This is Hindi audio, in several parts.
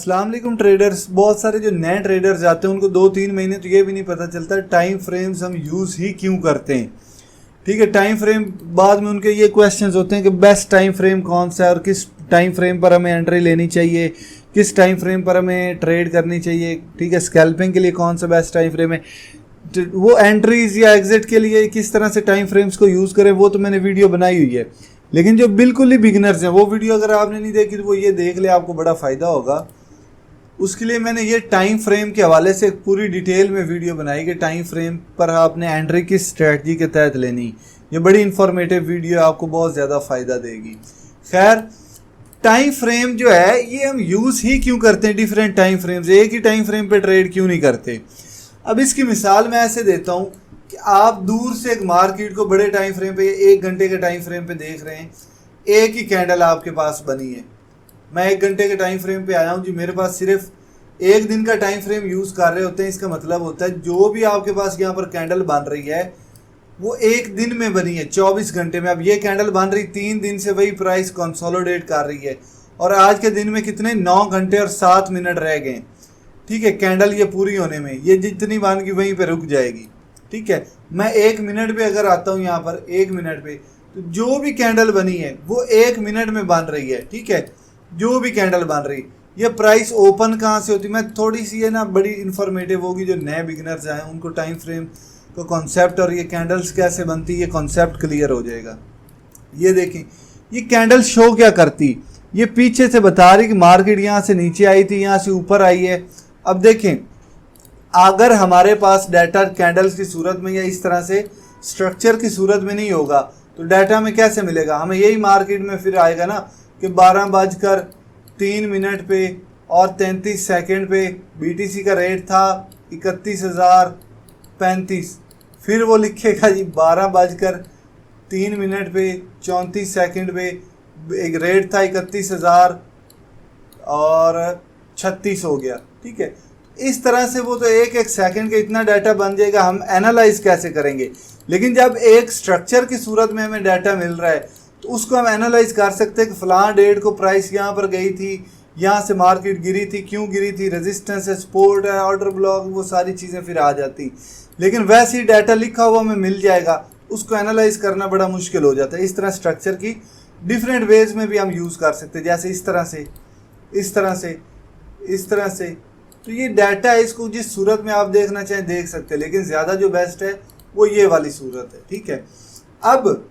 अस्सलाम वालेकुम ट्रेडर्स। बहुत सारे जो नए ट्रेडर्स आते हैं उनको 2-3 महीने तो ये भी नहीं पता चलता टाइम फ्रेम्स हम यूज़ ही क्यों करते हैं। ठीक है, टाइम फ्रेम बाद में उनके ये क्वेश्चंस होते हैं कि बेस्ट टाइम फ्रेम कौन सा है और किस टाइम फ्रेम पर हमें एंट्री लेनी चाहिए, किस टाइम फ्रेम पर हमें ट्रेड करनी चाहिए। ठीक है, स्कैल्पिंग के लिए कौन सा बेस्ट टाइम फ्रेम है, वो एंट्रीज या एग्जिट के लिए किस तरह से टाइम फ्रेम्स को यूज़ करें, वो तो मैंने वीडियो बनाई हुई है। लेकिन जो बिल्कुल ही बिगिनर्स हैं वो वीडियो अगर आपने नहीं देखी तो वो ये देख ले, आपको बड़ा फ़ायदा होगा। उसके लिए मैंने ये टाइम फ्रेम के हवाले से पूरी डिटेल में वीडियो बनाई कि टाइम फ्रेम पर आपने एंट्री किस स्ट्रेटजी के तहत लेनी। ये बड़ी इंफॉर्मेटिव वीडियो आपको बहुत ज़्यादा फ़ायदा देगी। खैर, टाइम फ्रेम जो है ये हम यूज़ ही क्यों करते हैं, डिफरेंट टाइम फ्रेम्स, एक ही टाइम फ्रेम पे ट्रेड क्यों नहीं करते। अब इसकी मिसाल मैं ऐसे देता हूँ कि आप दूर से एक मार्केट को बड़े टाइम फ्रेम पे 1 घंटे के टाइम फ्रेम पे देख रहे हैं, एक ही कैंडल आपके पास बनी है। मैं 1 घंटे के टाइम फ्रेम पे आया हूँ जी, मेरे पास सिर्फ 1 दिन का टाइम फ्रेम यूज़ कर रहे होते हैं। इसका मतलब होता है जो भी आपके पास यहाँ पर कैंडल बन रही है वो 1 दिन में बनी है, 24 घंटे में। अब ये कैंडल बन रही 3 दिन से वही प्राइस कंसोलिडेट कर रही है और आज के दिन में कितने 9 घंटे और 7 मिनट रह गए। ठीक है, कैंडल ये पूरी होने में, ये जितनी बन गई वहीं पे रुक जाएगी। ठीक है, मैं 1 मिनट पे अगर आता हूँ यहाँ पर 1 मिनट पे, तो जो भी कैंडल बनी है वो 1 मिनट में बन रही है। ठीक है, जो भी कैंडल बन रही, ये प्राइस ओपन कहाँ से होती है, मैं थोड़ी सी है ना बड़ी इंफॉर्मेटिव होगी, जो नए बिगिनर्स आए उनको टाइम फ्रेम का कॉन्सेप्ट और ये कैंडल्स कैसे बनती है ये कॉन्सेप्ट क्लियर हो जाएगा। ये देखें, ये कैंडल शो क्या करती, ये पीछे से बता रही कि मार्केट यहाँ से नीचे आई थी, यहाँ से ऊपर आई है। अब देखें, अगर हमारे पास डाटा कैंडल्स की सूरत में या इस तरह से स्ट्रक्चर की सूरत में नहीं होगा तो डाटा में कैसे मिलेगा, हमें यही मार्केट में फिर आएगा ना कि 12:03 पे और 33 सेकंड पे BTC का रेट था 31,035। फिर वो लिखेगा जी 12:03 पे 34 सेकंड पे एक रेट था 31,036 हो गया। ठीक है, इस तरह से वो तो एक सेकंड का इतना डाटा बन जाएगा, हम एनालाइज कैसे करेंगे। लेकिन जब एक स्ट्रक्चर की सूरत में हमें डाटा मिल रहा है तो उसको हम एनालाइज कर सकते हैं कि फलां डेट को प्राइस यहाँ पर गई थी, यहाँ से मार्केट गिरी थी, क्यों गिरी थी, रेजिस्टेंस है, सपोर्ट है, ऑर्डर ब्लॉक, वो सारी चीज़ें फिर आ जाती। लेकिन वैसे ही डाटा लिखा हुआ हमें मिल जाएगा, उसको एनालाइज करना बड़ा मुश्किल हो जाता है। इस तरह स्ट्रक्चर की डिफरेंट वेज में भी हम यूज़ कर सकते हैं, जैसे इस तरह से, इस तरह से, इस तरह से। तो ये डाटा है, इसको जिस सूरत में आप देखना चाहें देख सकते हैं, लेकिन ज़्यादा जो बेस्ट है वो ये वाली सूरत है। ठीक है, अब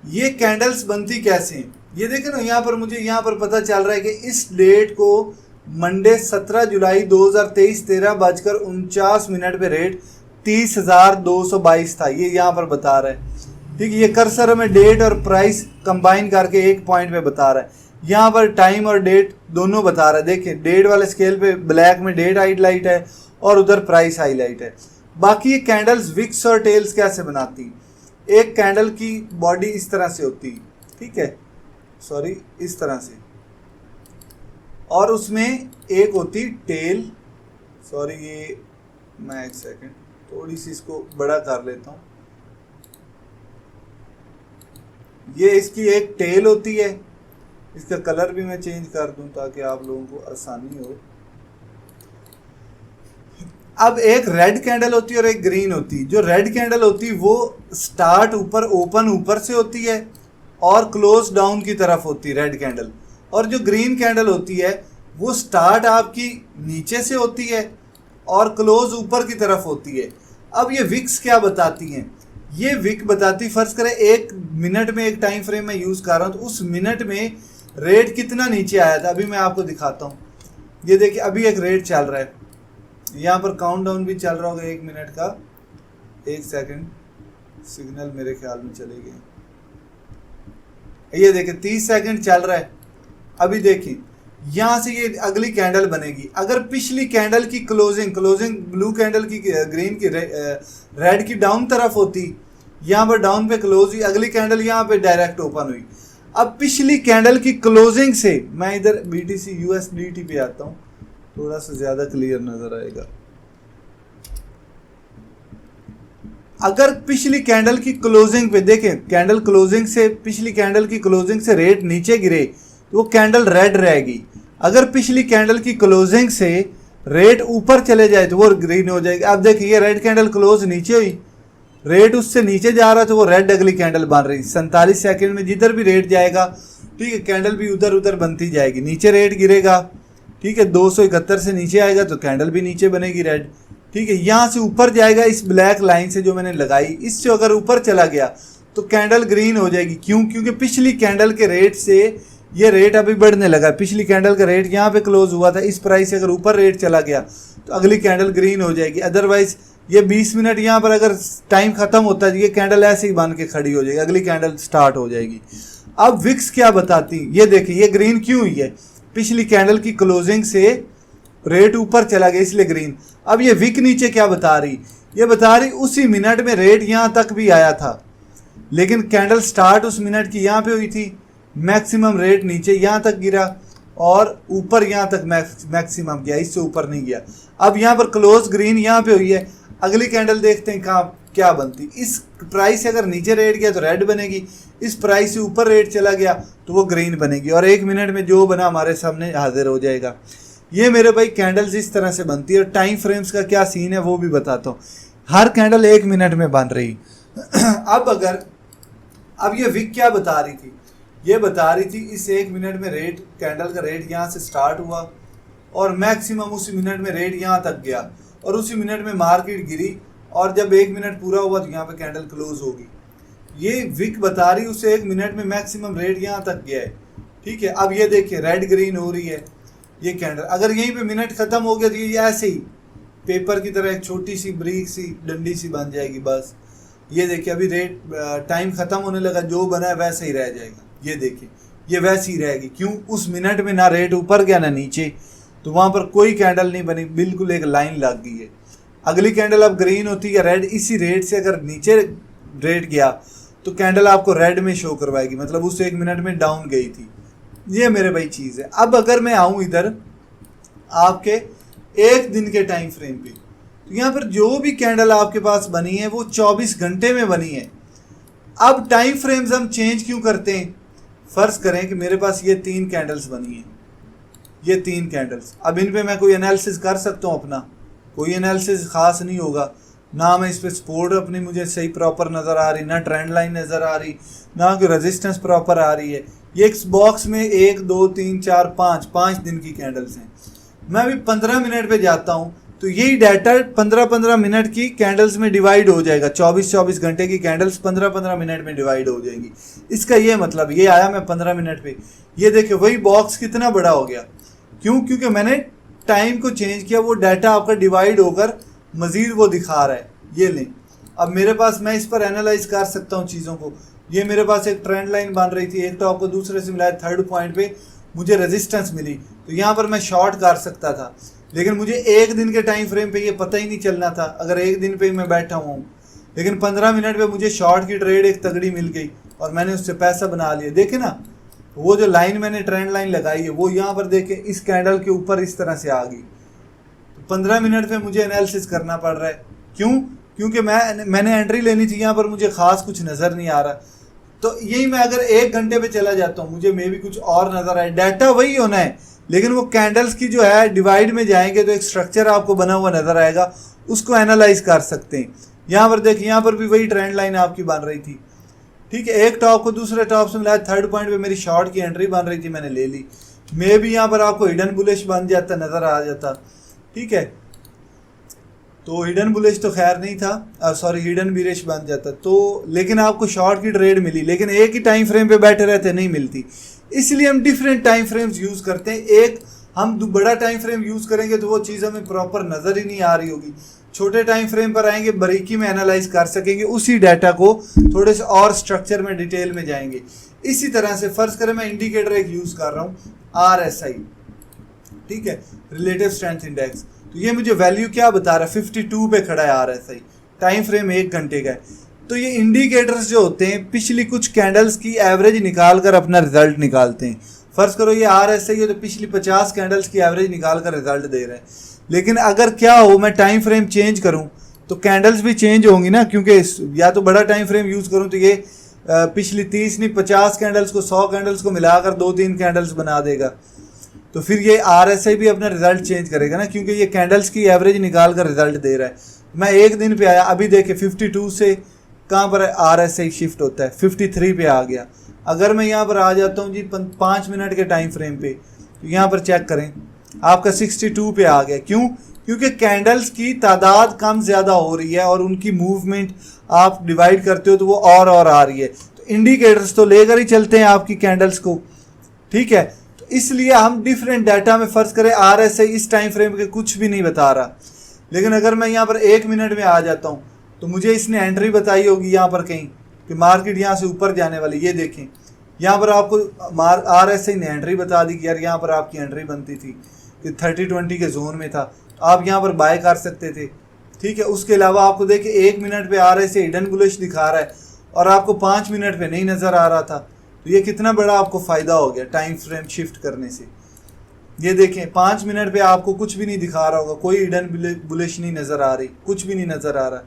ये कैंडल्स बनती कैसे हैं, ये देखें ना, यहाँ पर मुझे यहाँ पर पता चल रहा है कि इस डेट को मंडे 17 जुलाई 2023 13:49 पे रेट 30,222 था, ये यहाँ पर बता रहा है। ठीक है, ये कर्सर हमें डेट और प्राइस कंबाइन करके एक पॉइंट पे बता रहा है। यहाँ पर टाइम और डेट दोनों बता रहा है। देखिए, डेट वाले स्केल पे ब्लैक में डेट हाईलाइट है और उधर प्राइस हाईलाइट है। बाकी ये कैंडल्स विक्स और टेल्स कैसे बनाती, एक कैंडल की बॉडी इस तरह से होती, ठीक है, सॉरी इस तरह से, और उसमें एक होती टेल, सॉरी ये मैं एक सेकंड थोड़ी सी इसको बड़ा कर लेता हूँ। ये इसकी एक टेल होती है, इसका कलर भी मैं चेंज कर दूं ताकि आप लोगों को आसानी हो। अब एक रेड कैंडल होती है और एक ग्रीन होती है। जो रेड कैंडल होती है वो स्टार्ट ऊपर, ओपन ऊपर से होती है और क्लोज डाउन की तरफ होती है रेड कैंडल, और जो ग्रीन कैंडल होती है वो स्टार्ट आपकी नीचे से होती है और क्लोज ऊपर की तरफ होती है। अब ये विक्स क्या बताती हैं, ये विक बताती, फर्ज करें 1 मिनट में एक टाइम फ्रेम में यूज़ कर रहा हूँ तो उस मिनट में रेट कितना नीचे आया था। अभी मैं आपको दिखाता हूँ, ये देखिए अभी एक रेट चल रहा है, यहाँ पर काउंटडाउन भी चल रहा होगा 1 मिनट का। 1 सेकंड, सिग्नल मेरे ख्याल में चले गए। ये देखिए 30 सेकंड चल रहा है। अभी देखिए यहाँ से ये अगली कैंडल बनेगी। अगर पिछली कैंडल की क्लोजिंग ब्लू कैंडल की, ग्रीन की, रेड की डाउन तरफ होती, यहाँ पर डाउन पे क्लोज हुई, अगली कैंडल यहाँ पे डायरेक्ट ओपन हुई। अब पिछली कैंडल की क्लोजिंग से मैं इधर BTC USDT पे आता हूँ, थोड़ा सा ज़्यादा क्लियर नज़र आएगा। अगर पिछली कैंडल की क्लोजिंग पे देखें, कैंडल क्लोजिंग से, पिछली कैंडल की क्लोजिंग से रेट नीचे गिरे तो वो कैंडल रेड रहेगी। अगर पिछली कैंडल की क्लोजिंग से रेट ऊपर चले जाए तो वो ग्रीन हो जाएगी। अब देखिए ये रेड कैंडल क्लोज नीचे हुई, रेट उससे नीचे जा रहा है तो वो रेड अगली कैंडल बन रही। 47 सेकंड में जिधर भी रेट जाएगा, ठीक है, कैंडल भी उधर उधर बनती जाएगी। नीचे रेट गिरेगा, ठीक है, 271 से नीचे आएगा तो कैंडल भी नीचे बनेगी रेड, ठीक है। यहाँ से ऊपर जाएगा इस ब्लैक लाइन से जो मैंने लगाई, इससे अगर ऊपर चला गया तो कैंडल ग्रीन हो जाएगी। क्यों? क्योंकि पिछली कैंडल के रेट से ये रेट अभी बढ़ने लगा। पिछली कैंडल का रेट यहाँ पे क्लोज हुआ था, इस प्राइस से अगर ऊपर रेट चला गया तो अगली कैंडल ग्रीन हो जाएगी। अदरवाइज ये 20 मिनट यहाँ पर अगर टाइम खत्म होता है, ये कैंडल ऐसे ही बन के खड़ी हो जाएगी, अगली कैंडल स्टार्ट हो जाएगी। अब विक्स क्या बताती, ये देखिए ये ग्रीन क्यों हुई है, पिछली कैंडल की क्लोजिंग से रेट ऊपर चला गया इसलिए ग्रीन। अब ये विक नीचे क्या बता रही, ये बता रही उसी मिनट में रेट यहाँ तक भी आया था, लेकिन कैंडल स्टार्ट उस मिनट की यहाँ पे हुई थी, मैक्सिमम रेट नीचे यहाँ तक गिरा और ऊपर यहाँ तक मैक्सिमम गया, इससे ऊपर नहीं गया। अब यहाँ पर क्लोज ग्रीन यहाँ पे हुई है, अगली कैंडल देखते हैं कहाँ क्या बनती। इस प्राइस से अगर नीचे रेट गया तो रेड बनेगी, इस प्राइस से ऊपर रेट चला गया तो वो ग्रीन बनेगी, और 1 मिनट में जो बना हमारे सामने हाजिर हो जाएगा। ये मेरे भाई कैंडल्स इस तरह से बनती है, और टाइम फ्रेम्स का क्या सीन है वो भी बताता हूँ। हर कैंडल 1 मिनट में बन रही। अब ये विक क्या बता रही थी, ये बता रही थी इस 1 मिनट में रेट, कैंडल का रेट यहाँ से स्टार्ट हुआ और मैक्सिमम उसी मिनट में रेट यहाँ तक गया, और उसी मिनट में मार्केट गिरी, और जब 1 मिनट पूरा हुआ तो यहाँ पे कैंडल क्लोज होगी। ये विक बता रही उसे 1 मिनट में मैक्सिमम रेट यहाँ तक गया है, ठीक है। अब ये देखिए रेड ग्रीन हो रही है ये कैंडल, अगर यहीं पे मिनट खत्म हो गया तो ये ऐसे ही पेपर की तरह एक छोटी सी ब्रीक सी डंडी सी बन जाएगी बस। ये देखिए अभी रेट टाइम खत्म होने लगा, जो बना है वैसे ही रह जाएगा। ये देखिए ये वैसी ही रहेगी, क्यों? उस मिनट में ना रेट ऊपर गया ना नीचे, तो वहाँ पर कोई कैंडल नहीं बनी, बिल्कुल एक लाइन लग गई है। अगली कैंडल अब ग्रीन होती है रेड, इसी रेट से अगर नीचे रेट गया तो कैंडल आपको रेड में शो करवाएगी, मतलब उस 1 मिनट में डाउन गई थी। ये मेरे भाई चीज़ है। अब अगर मैं आऊँ इधर आपके 1 दिन के टाइम फ्रेम पे, तो यहाँ पर जो भी कैंडल आपके पास बनी है वो 24 घंटे में बनी है। अब टाइम फ्रेम्स हम चेंज क्यों करते हैं? फर्ज करें कि मेरे पास ये 3 कैंडल्स बनी है, ये 3 कैंडल्स, अब इन पे मैं कोई एनालिसिस कर सकता हूँ अपना? कोई एनालिसिस खास नहीं होगा, ना मैं इस पर सपोर्ट अपनी मुझे सही प्रॉपर नज़र आ रही, ना ट्रेंड लाइन नज़र आ रही, ना कोई रेजिस्टेंस प्रॉपर आ रही है। ये एक बॉक्स में 1 2 3 4 5 दिन की कैंडल्स हैं। मैं अभी 15 मिनट पे जाता हूँ तो यही डाटा 15 मिनट की कैंडल्स में डिवाइड हो जाएगा। 24 घंटे की कैंडल्स 15 मिनट में डिवाइड हो जाएंगी। इसका ये मतलब, ये आया मैं 15 मिनट पे, ये देखिए वही बॉक्स कितना बड़ा हो गया। क्यों? क्योंकि मैंने टाइम को चेंज किया, वो डाटा आपका डिवाइड होकर मज़ीद वो दिखा रहा है। ये लें, अब मेरे पास, मैं इस पर एनालाइज कर सकता हूँ चीज़ों को। ये मेरे पास एक ट्रेंड लाइन बन रही थी, एक टॉप को दूसरे से मिलाया, 3rd पॉइंट पे मुझे रेजिस्टेंस मिली, तो यहाँ पर मैं शॉर्ट कर सकता था, लेकिन मुझे 1 दिन के टाइम फ्रेम पे ये पता ही नहीं चलना था अगर 1 दिन पे ही मैं बैठा हुआ हूँ। लेकिन 15 मिनट पे मुझे शॉर्ट की ट्रेड एक तगड़ी मिल गई और मैंने उससे पैसा बना लिया। देखे ना, वो जो लाइन मैंने ट्रेंड लाइन लगाई है वो यहाँ पर देखे इस कैंडल के ऊपर इस तरह से आ गई। 15 मिनट पे मुझे एनालिसिस करना पड़ रहा है। क्यों? क्योंकि मैंने एंट्री लेनी थी, यहाँ पर मुझे खास कुछ नज़र नहीं आ रहा। तो यही मैं अगर 1 घंटे पे चला जाता हूँ, मुझे मे भी कुछ और नज़र आए, डाटा वही होना है, लेकिन वो कैंडल्स की जो है डिवाइड में जाएंगे तो एक स्ट्रक्चर आपको बना हुआ नज़र आएगा, उसको एनालाइज कर सकते हैं। यहाँ पर देखिए, यहाँ पर भी वही ट्रेंड लाइन आपकी बन रही थी, ठीक है। एक टॉप को दूसरे टॉप से मिलाया, 3rd पॉइंट पे मेरी शॉर्ट की एंट्री बन रही थी, मैंने ले ली। मे भी यहाँ पर आपको हिडन बुलिश बन जाता, नज़र आ जाता, ठीक है। तो हिडन बुलिश तो खैर नहीं था, सॉरी हिडन बीरिश बन जाता तो, लेकिन आपको शॉर्ट की ट्रेड मिली, लेकिन एक ही टाइम फ्रेम पे बैठे रहते नहीं मिलती। इसलिए हम डिफरेंट टाइम फ्रेम्स यूज़ करते हैं। एक हम बड़ा टाइम फ्रेम यूज़ करेंगे तो वो चीज़ हमें प्रॉपर नज़र ही नहीं आ रही होगी। छोटे टाइम फ्रेम पर आएंगे, बारीकी में एनालाइज कर सकेंगे, उसी डाटा को थोड़े से और स्ट्रक्चर में डिटेल में जाएंगे। इसी तरह से फ़र्ज़ करें मैं इंडिकेटर एक यूज़ कर रहा हूँ, RSI, ठीक है, रिलेटिव स्ट्रेंथ इंडेक्स। तो ये मुझे वैल्यू क्या बता रहा है, 52 पे खड़ा है RSI, टाइम फ्रेम 1 घंटे का है। तो ये इंडिकेटर्स जो होते हैं पिछली कुछ कैंडल्स की एवरेज निकाल कर अपना रिजल्ट निकालते हैं। फ़र्ज़ करो ये RSI है तो पिछली 50 कैंडल्स की एवरेज निकाल कर रिजल्ट दे रहे हैं। लेकिन अगर क्या हो, मैं टाइम फ्रेम चेंज करूं तो कैंडल्स भी चेंज होंगी ना, क्योंकि या तो बड़ा टाइम फ्रेम यूज़ करूं तो ये पिछली 30 नहीं 50 कैंडल्स को 100 कैंडल्स को मिलाकर 2-3 कैंडल्स बना देगा। तो फिर ये RSI भी अपना रिजल्ट चेंज करेगा ना, क्योंकि ये कैंडल्स की एवरेज निकाल कर रिजल्ट दे रहा है। मैं एक दिन पे आया, अभी देखे 52 से कहाँ पर RSI शिफ्ट होता है, 53 पे आ गया। अगर मैं यहाँ पर आ जाता हूँ जी 5 मिनट के टाइम फ्रेम पे, तो यहाँ पर चेक करें आपका 62 पे आ गया। क्यों? क्योंकि कैंडल्स की तादाद कम ज़्यादा हो रही है और उनकी मूवमेंट आप डिवाइड करते हो तो वो और आ रही है। तो इंडिकेटर्स तो लेकर ही चलते हैं आपकी कैंडल्स को, ठीक है। तो इसलिए हम डिफरेंट डाटा में फ़र्ज करें RSI इस टाइम फ्रेम के कुछ भी नहीं बता रहा, लेकिन अगर मैं यहाँ पर 1 मिनट में आ जाता हूँ तो मुझे इसने एंट्री बताई होगी यहाँ पर कहीं कि मार्केट यहाँ से ऊपर जाने वाली। ये देखें यहाँ पर आपको RSI ने एंट्री बता दी कि यार यहाँ पर आपकी एंट्री बनती थी कि 30-20 के जोन में था, आप यहाँ पर बाय कर सकते थे, ठीक है। उसके अलावा आपको देखिए 1 मिनट पे RSI हिडन बुलिश दिखा रहा है और आपको 5 मिनट पे नहीं नज़र आ रहा था। तो ये कितना बड़ा आपको फ़ायदा हो गया टाइम फ्रेम शिफ्ट करने से। ये देखें 5 मिनट पे आपको कुछ भी नहीं दिखा रहा होगा, कोई हिडन बुलिश नहीं नज़र आ रही, कुछ भी नहीं नज़र आ रहा।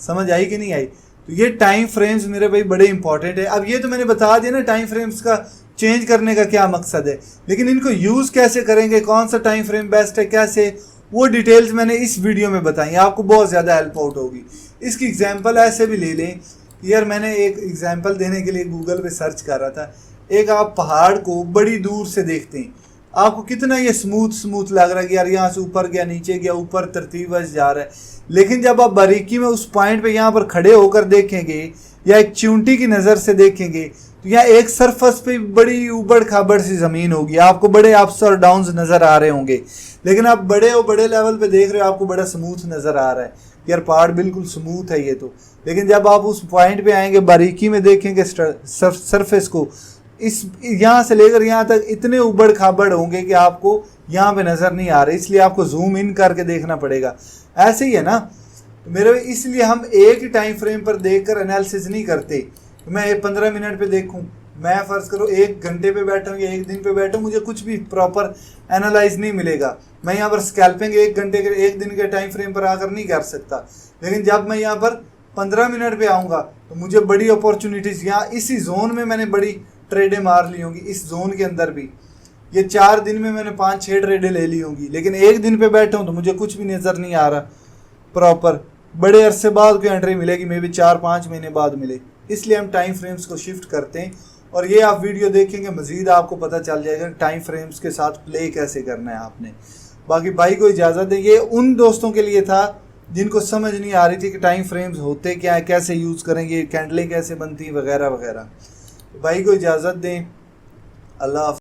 समझ आई कि नहीं आई? तो ये टाइम फ्रेम्स मेरे भाई बड़े इंपॉर्टेंट है। अब ये तो मैंने बता दिया ना टाइम फ्रेम्स का चेंज करने का क्या मकसद है, लेकिन इनको यूज़ कैसे करेंगे, कौन सा टाइम फ्रेम बेस्ट है, कैसे, वो डिटेल्स मैंने इस वीडियो में बताई, आपको बहुत ज़्यादा हेल्प आउट होगी। इसकी एग्जांपल ऐसे भी ले लें कि यार मैंने एक एग्जांपल देने के लिए गूगल पे सर्च कर रहा था। एक आप पहाड़ को बड़ी दूर से देखते हैं, आपको कितना ये स्मूथ लग रहा है कि यार यहाँ से ऊपर गया, नीचे गया, ऊपर तरतीबवश जा रहा है। लेकिन जब आप बारीकी में उस पॉइंट पे यहाँ पर खड़े होकर देखेंगे या एक चूंटी की नज़र से देखेंगे तो यहाँ एक सरफस पे बड़ी उबड़ खाबड़ सी ज़मीन होगी, आपको बड़े अप्स और डाउन्स नज़र आ रहे होंगे। लेकिन आप बड़े लेवल पे देख रहे हो, आपको बड़ा स्मूथ नज़र आ रहा है, यार पहाड़ बिल्कुल स्मूथ है ये तो। लेकिन जब आप उस पॉइंट पे आएंगे, बारीकी में देखेंगे सरफेस को, इस यहाँ से लेकर यहाँ तक इतने उबड़ खाबड़ होंगे कि आपको यहाँ पे नज़र नहीं आ रहे, इसलिए आपको जूम इन करके देखना पड़ेगा। ऐसे ही है ना मेरे, इसलिए हम एक ही टाइम फ्रेम पर देखकर एनालिसिस नहीं करते। मैं 15 मिनट पे देखूं, मैं फ़र्ज़ करो 1 घंटे पे बैठा हूँ या 1 दिन पे बैठा हूँ, मुझे कुछ भी प्रॉपर एनालाइज नहीं मिलेगा। मैं यहाँ पर स्कैल्पिंग 1 घंटे के 1 दिन के टाइम फ्रेम पर आकर नहीं कर सकता। लेकिन जब मैं यहाँ पर 15 मिनट पे आऊँगा तो मुझे बड़ी अपॉर्चुनिटीज़, यहाँ इसी जोन में मैंने बड़ी ट्रेडें मार ली होंगी, इस जोन के अंदर भी ये 4 दिन में मैंने 5-6 ट्रेडें ले ली होंगी। लेकिन 1 दिन पे बैठा हूँ तो मुझे कुछ भी नज़र नहीं आ रहा प्रॉपर, बड़े अरसे बाद कोई एंट्री मिलेगी, मे बी 4-5 महीने बाद मिले। इसलिए हम टाइम फ्रेम्स को शिफ्ट करते हैं और ये आप वीडियो देखेंगे मज़ीद आपको पता चल जाएगा टाइम फ्रेम्स के साथ प्ले कैसे करना है आपने। बाकी भाई को इजाज़त दें। ये उन दोस्तों के लिए था जिनको समझ नहीं आ रही थी कि टाइम फ्रेम्स होते क्या है, कैसे यूज़ करेंगे, कैंडलें कैसे बनती वगैरह वगैरह। भाई को इजाज़त दें। अल्लाह।